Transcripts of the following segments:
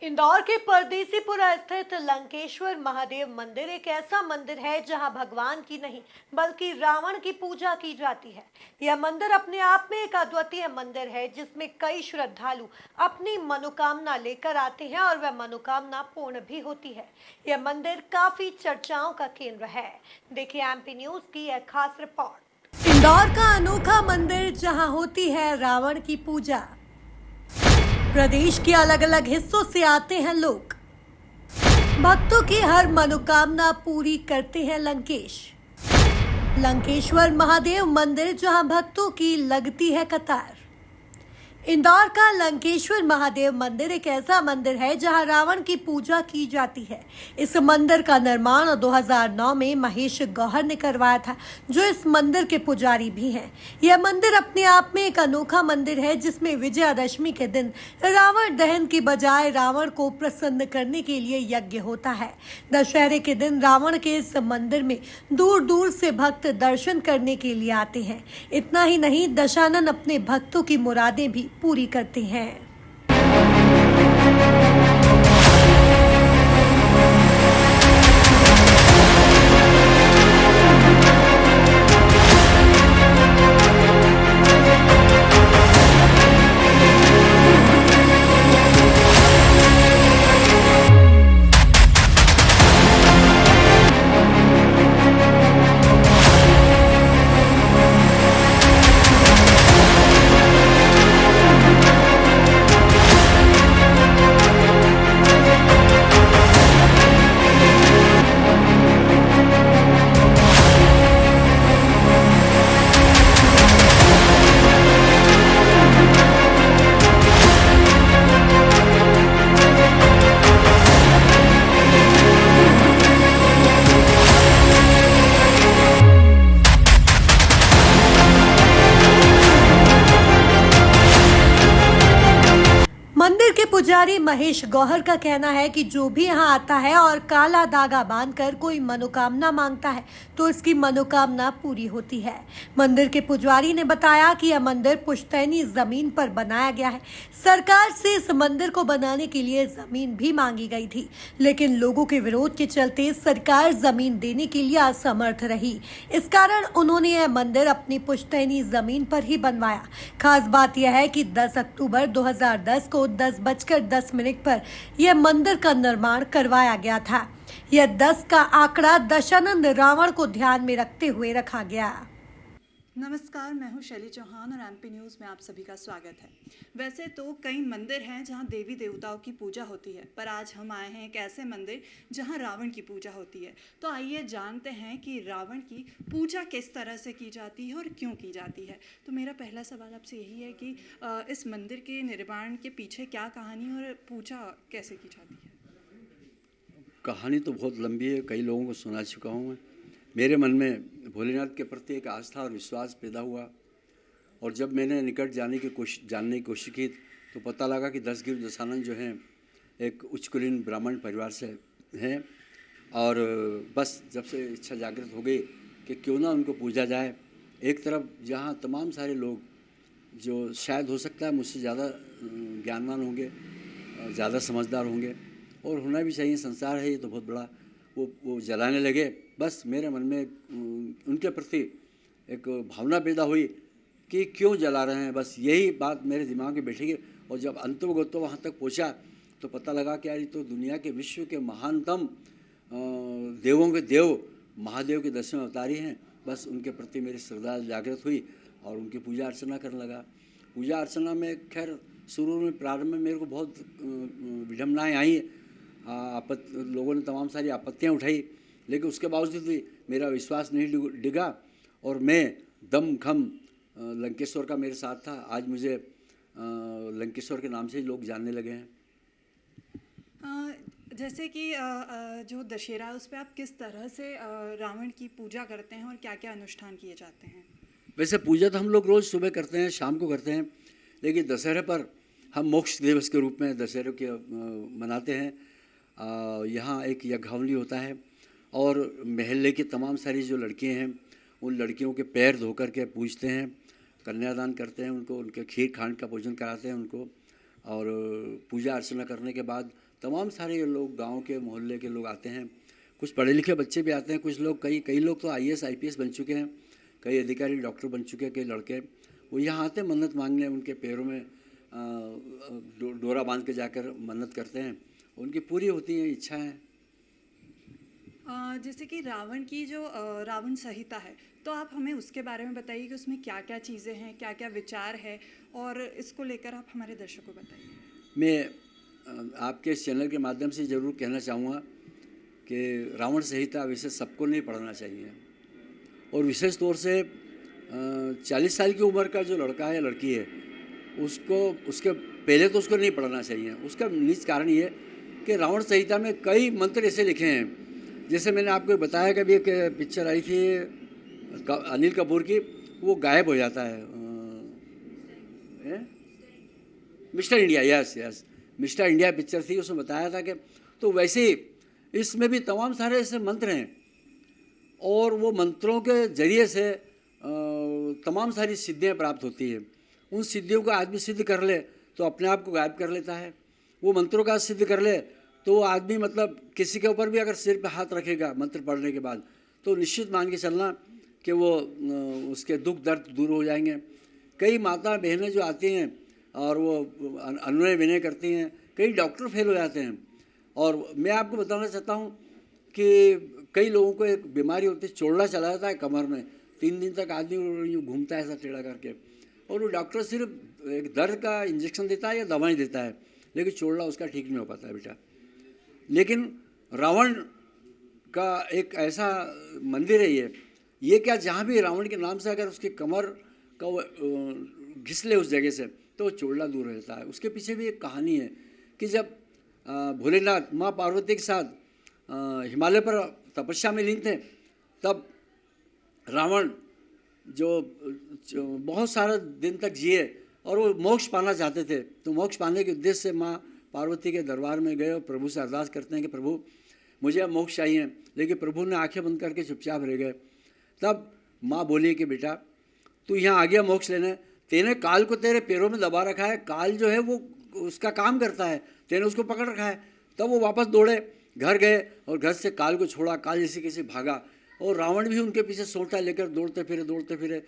इंदौर के परदेसीपुरा स्थित लंकेश्वर महादेव मंदिर एक ऐसा मंदिर है जहां भगवान की नहीं बल्कि रावण की पूजा की जाती है। यह मंदिर अपने आप में एक अद्वितीय मंदिर है जिसमें कई श्रद्धालु अपनी मनोकामना लेकर आते हैं और वह मनोकामना पूर्ण भी होती है। यह मंदिर काफी चर्चाओं का केंद्र है। देखिए एमपी न्यूज की यह खास रिपोर्ट। इंदौर का अनोखा मंदिर जहां होती है रावण की पूजा। प्रदेश के अलग अलग हिस्सों से आते हैं लोग, भक्तों की हर मनोकामना पूरी करते हैं लंकेश्वर महादेव मंदिर जहां भक्तों की लगती है कतार। इंदौर का लंकेश्वर महादेव मंदिर एक ऐसा मंदिर है जहां रावण की पूजा की जाती है। इस मंदिर का निर्माण 2009 में महेश गौहर ने करवाया था, जो इस मंदिर के पुजारी भी हैं। यह मंदिर अपने आप में एक अनोखा मंदिर है जिसमें विजयादशमी के दिन रावण दहन की बजाय रावण को प्रसन्न करने के लिए यज्ञ होता है। दशहरे के दिन रावण के इस मंदिर में दूर दूर से भक्त दर्शन करने के लिए आते हैं। इतना ही नहीं, दशानन अपने भक्तों की मुरादें भी पूरी करते हैं। मंदिर के पुजारी महेश गौहर का कहना है कि जो भी यहाँ आता है और काला धागा बांधकर कोई मनोकामना मांगता है तो इसकी मनोकामना पूरी होती है। मंदिर के पुजारी ने बताया कि यह मंदिर पुश्तैनी जमीन पर बनाया गया है। सरकार से इस मंदिर को बनाने के लिए जमीन भी मांगी गई थी, लेकिन लोगों के विरोध के चलते सरकार जमीन देने के लिए असमर्थ रही। इस कारण उन्होंने यह मंदिर अपनी पुश्तैनी जमीन पर ही बनवाया। खास बात यह है कि 10 अक्टूबर 2010 को 10:10 पर यह मंदिर का निर्माण करवाया गया था। यह 10 का आंकड़ा दशानंद रावण को ध्यान में रखते हुए रखा गया। नमस्कार, मैं हूं शैली चौहान और एमपी न्यूज़ में आप सभी का स्वागत है। वैसे तो कई मंदिर हैं जहां देवी देवताओं की पूजा होती है, पर आज हम आए हैं एक ऐसे मंदिर जहां रावण की पूजा होती है। तो आइए जानते हैं कि रावण की पूजा किस तरह से की जाती है और क्यों की जाती है। तो मेरा पहला सवाल आपसे यही है कि इस मंदिर के निर्माण के पीछे क्या कहानी और पूजा कैसे की जाती है। कहानी तो बहुत लंबी है, कई लोगों को सुना चुका हूँ मैं। मेरे मन में भोलेनाथ के प्रति एक आस्था और विश्वास पैदा हुआ, और जब मैंने निकट जानने की कोशिश की तो पता लगा कि दसगिर दशानन जो हैं एक उच्चकुलीन ब्राह्मण परिवार से हैं, और बस जब से इच्छा जागृत हो गई कि क्यों ना उनको पूजा जाए। एक तरफ जहाँ तमाम सारे लोग जो शायद हो सकता है मुझसे ज़्यादा ज्ञानवान होंगे, ज़्यादा समझदार होंगे, और होना भी चाहिए, संसार है ये तो बहुत बड़ा, वो जलाने लगे। बस मेरे मन में उनके प्रति एक भावना पैदा हुई कि क्यों जला रहे हैं, बस यही बात मेरे दिमाग में बैठी गई। और जब अंतर्गत वहाँ तक पहुँचा तो पता लगा कि यार ये तो दुनिया के विश्व के महानतम देवों के देव महादेव के 10वें अवतारी हैं। बस उनके प्रति मेरी श्रद्धा जागृत हुई और उनकी पूजा अर्चना करने लगा। पूजा अर्चना में खैर शुरू में प्रारंभ में मेरे को बहुत विडम्बनाएँ आई, लोगों ने तमाम सारी आपत्तियां उठाई, लेकिन उसके बावजूद भी मेरा विश्वास नहीं डिगा और मैं दम खम लंकेश्वर का मेरे साथ था। आज मुझे लंकेश्वर के नाम से ही लोग जानने लगे हैं। जैसे कि जो दशहरा है उस पर आप किस तरह से रावण की पूजा करते हैं और क्या क्या अनुष्ठान किए जाते हैं। वैसे पूजा तो हम लोग रोज़ सुबह करते हैं, शाम को करते हैं, लेकिन दशहरे पर हम मोक्ष दिवस के रूप में दशहरे के मनाते हैं। यहाँ एक यज्ञावली होता है और महल्ले की तमाम सारी जो लड़कियाँ हैं उन लड़कियों के पैर धो कर के पूजते हैं, कन्यादान करते हैं, उनको उनके खीर खांड का भोजन कराते हैं उनको। और पूजा अर्चना करने के बाद तमाम सारे लोग गांव के मोहल्ले के लोग आते हैं। कुछ पढ़े लिखे बच्चे भी आते हैं, कुछ लोग कई लोग तो IAS IPS बन चुके हैं, कई अधिकारी डॉक्टर बन चुके हैं, कई लड़के वो यहाँ आते हैं मन्नत मांगने, उनके पैरों में डोरा बांध के जाकर मन्नत करते हैं, उनकी पूरी होती है इच्छाएँ। जैसे कि रावण की जो रावण संहिता है, तो आप हमें उसके बारे में बताइए कि उसमें क्या क्या चीज़ें हैं, क्या क्या विचार है, और इसको लेकर आप हमारे दर्शकों को बताइए। मैं आपके इस चैनल के माध्यम से ज़रूर कहना चाहूँगा कि रावण संहिता वैसे सबको नहीं पढ़ना चाहिए, और विशेष तौर से 40 साल की उम्र का जो लड़का है लड़की है उसको उसके पहले तो उसको नहीं पढ़ना चाहिए। उसका निज कारण ये कि रावण संहिता में कई मंत्र ऐसे लिखे हैं, जैसे मैंने आपको बताया कि अभी एक पिक्चर आई थी अनिल कपूर की, वो गायब हो जाता है, mister India, yes mister India picture थी, उसमें बताया था कि तो वैसे ही इसमें भी तमाम सारे ऐसे मंत्र हैं, और वो मंत्रों के जरिए से तमाम सारी सिद्धियाँ प्राप्त होती है। उन सिद्धियों को आदमी सिद्ध कर ले तो अपने आप को गायब कर लेता है। वो मंत्रों का सिद्ध कर ले तो वो आदमी मतलब किसी के ऊपर भी अगर सिर पे हाथ रखेगा मंत्र पढ़ने के बाद, तो निश्चित मान के चलना कि वो उसके दुख दर्द दूर हो जाएंगे। कई माता बहनें जो आती हैं और वो अनुनय विनय करती हैं, कई डॉक्टर फेल हो जाते हैं। और मैं आपको बताना चाहता हूँ कि कई लोगों को एक बीमारी होती है, चोड़ला चला जाता है कमर में, 3 दिन तक आदमी यूँ घूमता है ऐसा टेढ़ा करके, और वो डॉक्टर सिर्फ एक दर्द का इंजेक्शन देता है या दवाई देता है, लेकिन चोड़ला उसका ठीक नहीं हो पाता है बेटा। लेकिन रावण का एक ऐसा मंदिर है ये क्या, जहाँ भी रावण के नाम से अगर उसकी कमर का वो घिस ले उस जगह से तो चोड़ला दूर हो जाता है। उसके पीछे भी एक कहानी है कि जब भोलेनाथ माँ पार्वती के साथ हिमालय पर तपस्या में लीन थे, तब रावण जो बहुत सारा दिन तक जिए और वो मोक्ष पाना चाहते थे, तो मोक्ष पाने के उद्देश्य से माँ पार्वती के दरबार में गए और प्रभु से अरदास करते हैं कि प्रभु मुझे मोक्ष चाहिए, लेकिन प्रभु ने आंखें बंद करके चुपचाप रह गए। तब माँ बोली कि बेटा तू यहाँ आ गया मोक्ष लेने, तेने काल को तेरे पैरों में दबा रखा है, काल जो है वो उसका काम करता है, तेने उसको पकड़ रखा है। तब वो वापस दौड़े, घर गए और घर से काल को छोड़ा, काल जैसे कैसे भागा, और रावण भी उनके पीछे सोटा लेकर दौड़ते फिरे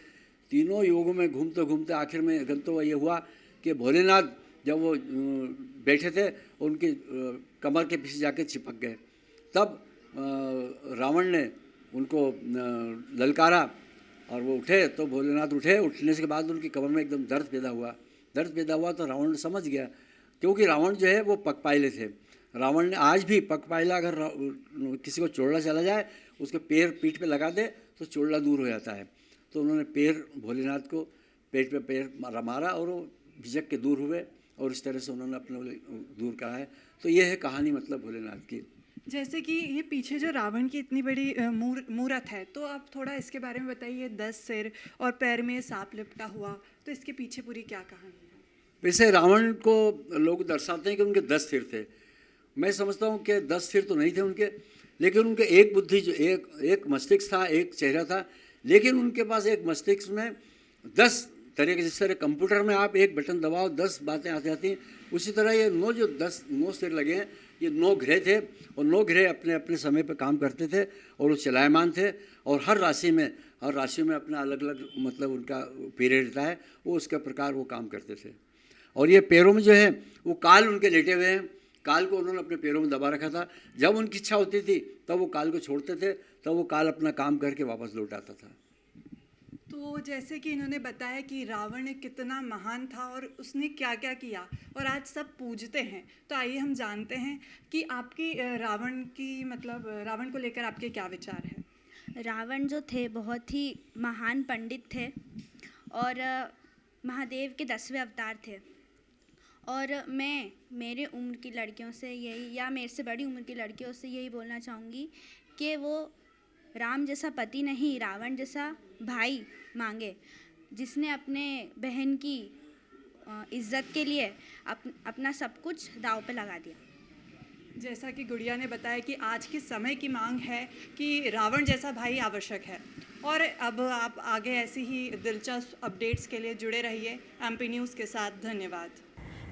तीनों युगों में घूमते घूमते आखिर में गंतव्य ये हुआ कि भोलेनाथ जब वो बैठे थे उनकी कमर के पीछे जाके चिपक गए। तब रावण ने उनको ललकारा और वो उठे, तो भोलेनाथ उठे, उठने के बाद उनकी कमर में एकदम दर्द पैदा हुआ तो रावण समझ गया, क्योंकि रावण जो है वो पगपाइले थे। रावण ने आज भी पगपाइला अगर किसी को चोड़ला चला जाए उसके पैर पीठ पे लगा दे तो चोड़ला दूर हो जाता है। तो उन्होंने पैर भोलेनाथ को पेट पे पैर मारा और वो झिझक के दूर हुए, और इस तरह से उन्होंने अपने दूर करा है। तो ये है कहानी मतलब भोलेनाथ की। जैसे कि ये पीछे जो रावण की इतनी बड़ी मूर्त है, तो आप थोड़ा इसके बारे में बताइए। 10 सिर और पैर में सांप लिपटा हुआ, तो इसके पीछे पूरी क्या कहानी है? वैसे रावण को लोग दर्शाते हैं कि उनके 10 सिर थे। मैं समझता हूँ कि 10 सिर तो नहीं थे उनके, लेकिन उनके एक बुद्धि जो एक मस्तिष्क था, एक चेहरा था, लेकिन उनके पास एक मस्तिष्क में 10 तरह के, जिस तरह कंप्यूटर में आप एक बटन दबाओ 10 बातें आ जाती हैं, उसी तरह ये 9 सिर लगे हैं, ये 9 ग्रह थे, और 9 ग्रह अपने अपने समय पर काम करते थे और वो चलायमान थे, और हर राशि में अपना अलग अलग मतलब उनका पीरियड रहता है, वो उसके प्रकार वो काम करते थे। और ये पैरों में जो है वो काल उनके लेटे हुए हैं, काल को उन्होंने अपने पैरों में दबा रखा था। जब उनकी इच्छा होती थी तब वो काल को छोड़ते थे, तब वो काल अपना काम करके वापस लौट आता था। तो जैसे कि इन्होंने बताया कि रावण कितना महान था और उसने क्या क्या किया, और आज सब पूजते हैं, तो आइए हम जानते हैं कि आपकी रावण को लेकर आपके क्या विचार हैं। रावण जो थे बहुत ही महान पंडित थे और महादेव के 10वें अवतार थे। और मैं मेरे उम्र की लड़कियों से यही, या मेरे से बड़ी उम्र की लड़कियों से यही बोलना चाहूँगी कि वो राम जैसा पति नहीं, रावण जैसा भाई मांगे, जिसने अपने बहन की इज्जत के लिए अपना सब कुछ दांव पे लगा दिया। जैसा कि गुड़िया ने बताया कि आज के समय की मांग है कि रावण जैसा भाई आवश्यक है। और अब आप आगे ऐसी ही दिलचस्प अपडेट्स के लिए जुड़े रहिए MP न्यूज़ के साथ। धन्यवाद।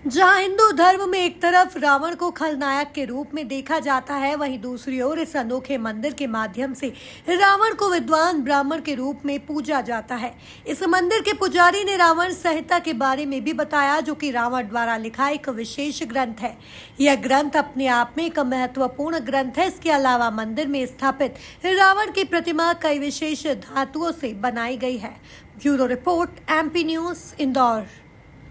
जहां हिंदू धर्म में एक तरफ रावण को खलनायक के रूप में देखा जाता है, वहीं दूसरी ओर इस अनोखे मंदिर के माध्यम से रावण को विद्वान ब्राह्मण के रूप में पूजा जाता है। इस मंदिर के पुजारी ने रावण संहिता के बारे में भी बताया, जो कि रावण द्वारा लिखा एक विशेष ग्रंथ है। यह ग्रंथ अपने आप में एक महत्वपूर्ण ग्रंथ है। इसके अलावा मंदिर में स्थापित रावण की प्रतिमा कई विशेष धातुओं से बनाई गई है। Bureau report, MP news, Indore.